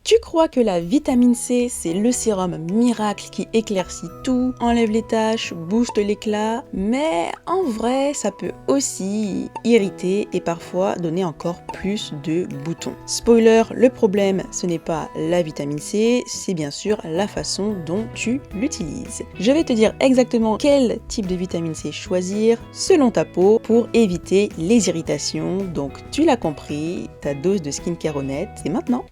Tu crois que la vitamine C, c'est le sérum miracle qui éclaircit tout, enlève les taches, booste l'éclat, mais en vrai, ça peut aussi irriter et parfois donner encore plus de boutons. Spoiler, le problème, ce n'est pas la vitamine C, c'est bien sûr la façon dont tu l'utilises. Je vais te dire exactement quel type de vitamine C choisir selon ta peau pour éviter les irritations. Donc tu l'as compris, ta dose de skincare honnête, c'est maintenant.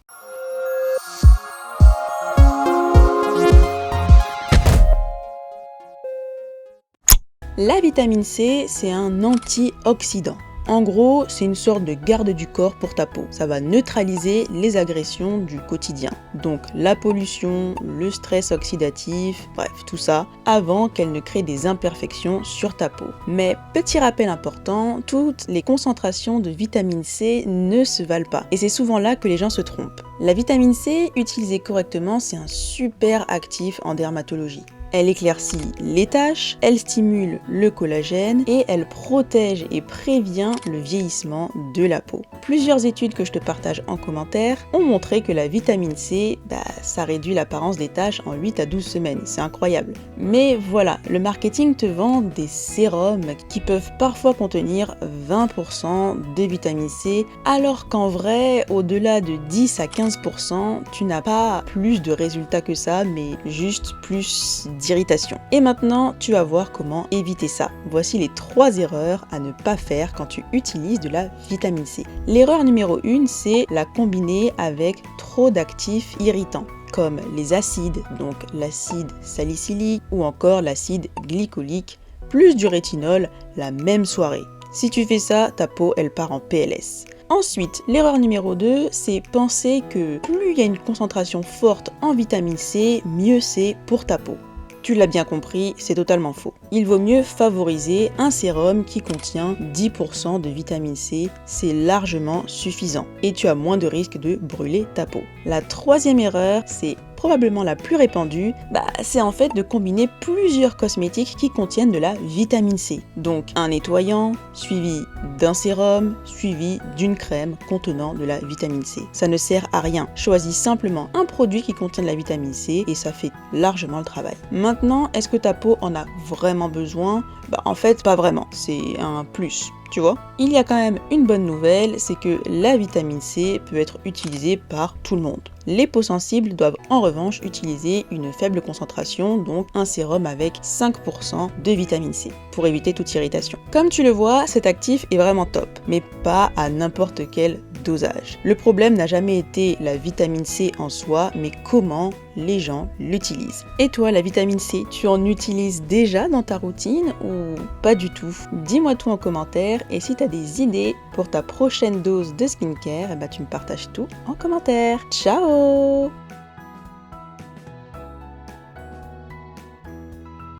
La vitamine C, c'est un antioxydant. En gros, c'est une sorte de garde du corps pour ta peau. Ça va neutraliser les agressions du quotidien. Donc la pollution, le stress oxydatif, bref, tout ça, avant qu'elle ne crée des imperfections sur ta peau. Mais petit rappel important, toutes les concentrations de vitamine C ne se valent pas. Et c'est souvent là que les gens se trompent. La vitamine C, utilisée correctement, c'est un super actif en dermatologie. Elle éclaircit les taches, elle stimule le collagène et elle protège et prévient le vieillissement de la peau. Plusieurs études que je te partage en commentaire ont montré que la vitamine C, ça réduit l'apparence des taches en 8 à 12 semaines. C'est incroyable. Mais voilà, le marketing te vend des sérums qui peuvent parfois contenir 20% de vitamine C, alors qu'en vrai, au-delà de 10 à 15%, tu n'as pas plus de résultats que ça, mais juste plus d'irritation. Et maintenant, tu vas voir comment éviter ça. Voici les 3 erreurs à ne pas faire quand tu utilises de la vitamine C. L'erreur numéro 1, c'est la combiner avec trop d'actifs irritants, comme les acides, donc l'acide salicylique ou encore l'acide glycolique, plus du rétinol la même soirée. Si tu fais ça, ta peau, elle part en PLS. Ensuite, l'erreur numéro 2, c'est penser que plus il y a une concentration forte en vitamine C, mieux c'est pour ta peau. Tu l'as bien compris, c'est totalement faux. Il vaut mieux favoriser un sérum qui contient 10% de vitamine C, c'est largement suffisant et tu as moins de risques de brûler ta peau. La 3e erreur, c'est probablement la plus répandue, c'est en fait de combiner plusieurs cosmétiques qui contiennent de la vitamine C. Donc un nettoyant, suivi d'un sérum, suivi d'une crème contenant de la vitamine C. Ça ne sert à rien. Choisis simplement un produit qui contient de la vitamine C et ça fait largement le travail. Maintenant, est-ce que ta peau en a vraiment besoin ? En fait, pas vraiment. C'est un plus. Tu vois ? Il y a quand même une bonne nouvelle, c'est que la vitamine C peut être utilisée par tout le monde. Les peaux sensibles doivent en revanche utiliser une faible concentration, donc un sérum avec 5% de vitamine C, pour éviter toute irritation. Comme tu le vois, cet actif est vraiment top, mais pas à n'importe quel dosage. Le problème n'a jamais été la vitamine C en soi, mais comment les gens l'utilisent. Et toi, la vitamine C, tu en utilises déjà dans ta routine ou pas du tout ? Dis-moi tout en commentaire et si tu as des idées pour ta prochaine dose de skincare, tu me partages tout en commentaire. Ciao!